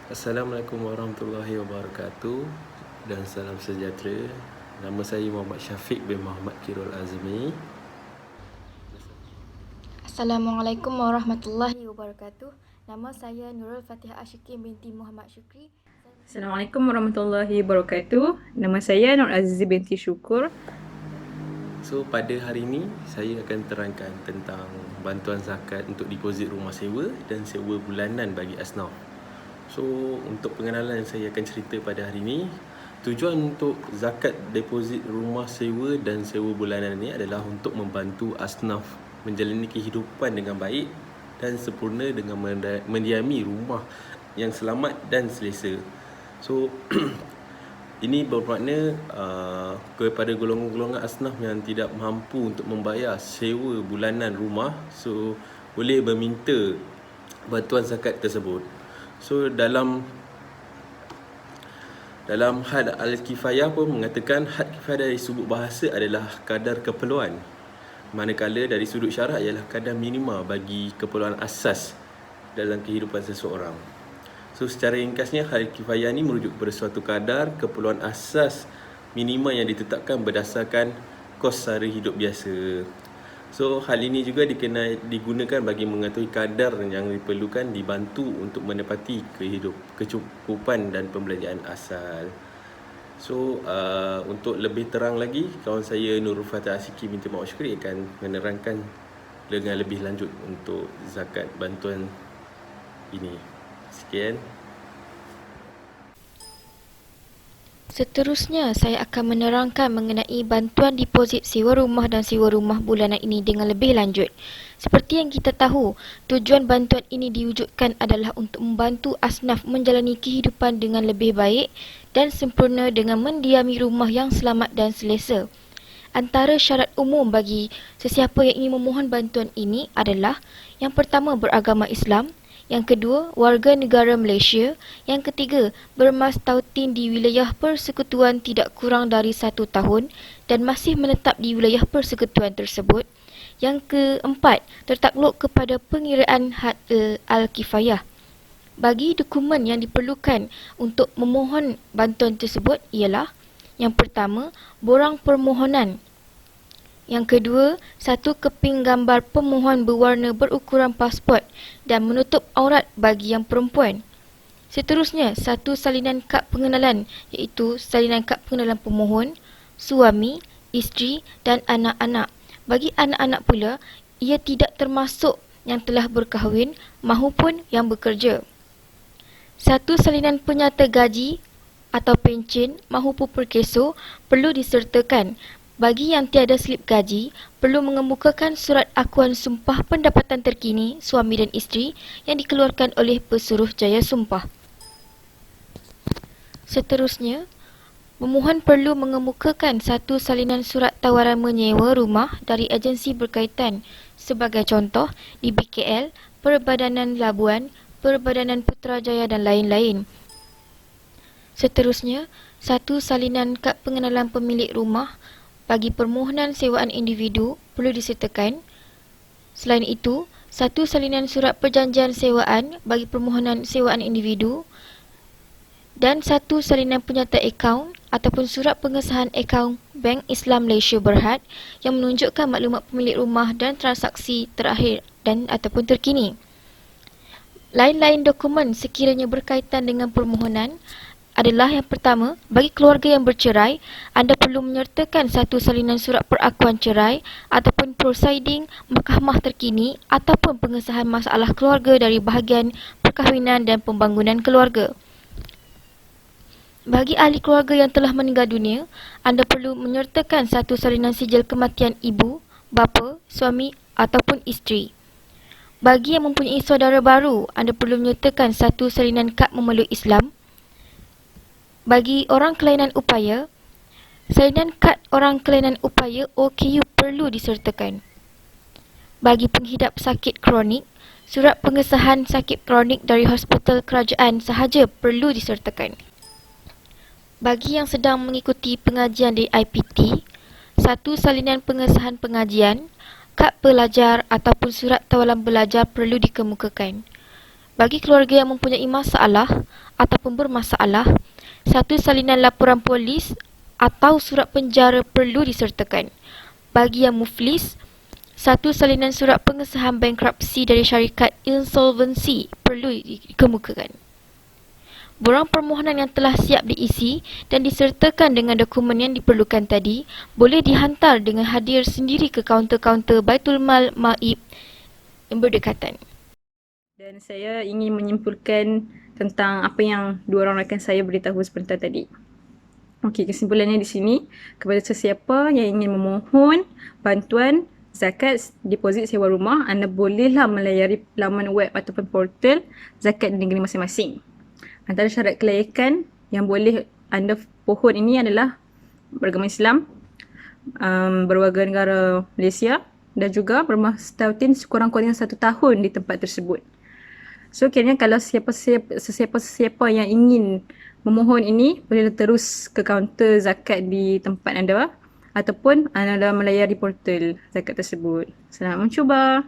Assalamualaikum warahmatullahi wabarakatuh dan salam sejahtera. Nama saya Muhammad Syafiq bin Muhammad Kirul Azmi. Assalamualaikum warahmatullahi wabarakatuh. Nama saya Nurul Fatihah Ashikin binti Muhammad Syukri. Assalamualaikum warahmatullahi wabarakatuh. Nama saya Nur Azizi binti Syukur. So pada hari ini saya akan terangkan tentang bantuan zakat untuk deposit rumah sewa dan sewa bulanan bagi asnaf. So untuk pengenalan saya akan cerita pada hari ini, tujuan untuk zakat deposit rumah sewa dan sewa bulanan ini adalah untuk membantu asnaf menjalani kehidupan dengan baik dan sempurna dengan mendiami rumah yang selamat dan selesa. So ini bermakna kepada golongan-golongan asnaf yang tidak mampu untuk membayar sewa bulanan rumah, so boleh meminta bantuan zakat tersebut. So dalam had al-kifayah pun mengatakan had kifayah dari sudut bahasa adalah kadar keperluan, manakala dari sudut syarak ialah kadar minima bagi keperluan asas dalam kehidupan seseorang. So secara ringkasnya, had kifayah ni merujuk kepada suatu kadar keperluan asas minima yang ditetapkan berdasarkan kos sara hidup biasa. So hal ini juga digunakan bagi mengetahui kadar yang diperlukan dibantu untuk menepati kecukupan dan pembelanjaan asal. So untuk lebih terang lagi, kawan saya Nurul Fatihah Ashikin binti Muhammad Syukri akan menerangkan dengan lebih lanjut untuk zakat bantuan ini. Sekian. Seterusnya, saya akan menerangkan mengenai bantuan deposit sewa rumah dan sewa rumah bulanan ini dengan lebih lanjut. Seperti yang kita tahu, tujuan bantuan ini diwujudkan adalah untuk membantu asnaf menjalani kehidupan dengan lebih baik dan sempurna dengan mendiami rumah yang selamat dan selesa. Antara syarat umum bagi sesiapa yang ingin memohon bantuan ini adalah: yang pertama, beragama Islam; yang kedua, warga negara Malaysia; yang ketiga, bermastautin di wilayah persekutuan tidak kurang dari 1 tahun dan masih menetap di wilayah persekutuan tersebut; yang keempat, tertakluk kepada pengiraan had al-kifayah. Bagi dokumen yang diperlukan untuk memohon bantuan tersebut ialah: yang pertama, borang permohonan; yang kedua, satu keping gambar pemohon berwarna berukuran pasport dan menutup aurat bagi yang perempuan. Seterusnya, satu salinan kad pengenalan, iaitu salinan kad pengenalan pemohon, suami, isteri dan anak-anak. Bagi anak-anak pula, ia tidak termasuk yang telah berkahwin mahupun yang bekerja. Satu salinan penyata gaji atau pencen mahupun perkeso perlu disertakan. Bagi yang tiada slip gaji, perlu mengemukakan surat akuan sumpah pendapatan terkini suami dan isteri yang dikeluarkan oleh Pesuruhjaya Sumpah. Seterusnya, pemohon perlu mengemukakan satu salinan surat tawaran menyewa rumah dari agensi berkaitan, sebagai contoh di BKL, Perbadanan Labuan, Perbadanan Putrajaya dan lain-lain. Seterusnya, satu salinan kad pengenalan pemilik rumah bagi permohonan sewaan individu perlu disertakan. Selain itu, satu salinan surat perjanjian sewaan bagi permohonan sewaan individu dan satu salinan penyata akaun ataupun surat pengesahan akaun Bank Islam Malaysia Berhad yang menunjukkan maklumat pemilik rumah dan transaksi terakhir dan ataupun terkini. Lain-lain dokumen sekiranya berkaitan dengan permohonan adalah: yang pertama, bagi keluarga yang bercerai, anda perlu menyertakan satu salinan surat perakuan cerai ataupun prosiding mahkamah terkini ataupun pengesahan masalah keluarga dari bahagian perkahwinan dan pembangunan keluarga. Bagi ahli keluarga yang telah meninggal dunia, anda perlu menyertakan satu salinan sijil kematian ibu, bapa, suami ataupun isteri. Bagi yang mempunyai saudara baru, anda perlu menyertakan satu salinan kad memeluk Islam. Bagi orang kelainan upaya, salinan kad orang kelainan upaya OKU perlu disertakan. Bagi penghidap sakit kronik, surat pengesahan sakit kronik dari hospital kerajaan sahaja perlu disertakan. Bagi yang sedang mengikuti pengajian di IPT, satu salinan pengesahan pengajian, kad pelajar ataupun surat tawaran belajar perlu dikemukakan. Bagi keluarga yang mempunyai masalah ataupun bermasalah, satu salinan laporan polis atau surat penjara perlu disertakan. Bagi yang muflis, satu salinan surat pengesahan bankrupsi dari syarikat insolvensi perlu dikemukakan. Borang permohonan yang telah siap diisi dan disertakan dengan dokumen yang diperlukan tadi boleh dihantar dengan hadir sendiri ke kaunter-kaunter Baitul Mal Maib yang berdekatan. Dan saya ingin menyimpulkan tentang apa yang dua orang rakan saya beritahu sebentar tadi. Okey, kesimpulannya di sini, kepada sesiapa yang ingin memohon bantuan zakat deposit sewa rumah, anda bolehlah melayari laman web ataupun portal zakat di negeri masing-masing. Antara syarat kelayakan yang boleh anda pohon ini adalah beragama Islam, berwarga negara Malaysia dan juga bermastautin sekurang-kurangnya 1 tahun di tempat tersebut. So kiranya kalau sesiapa yang ingin memohon ini, boleh terus ke kaunter zakat di tempat anda ataupun anda melayari portal zakat tersebut. Selamat mencuba.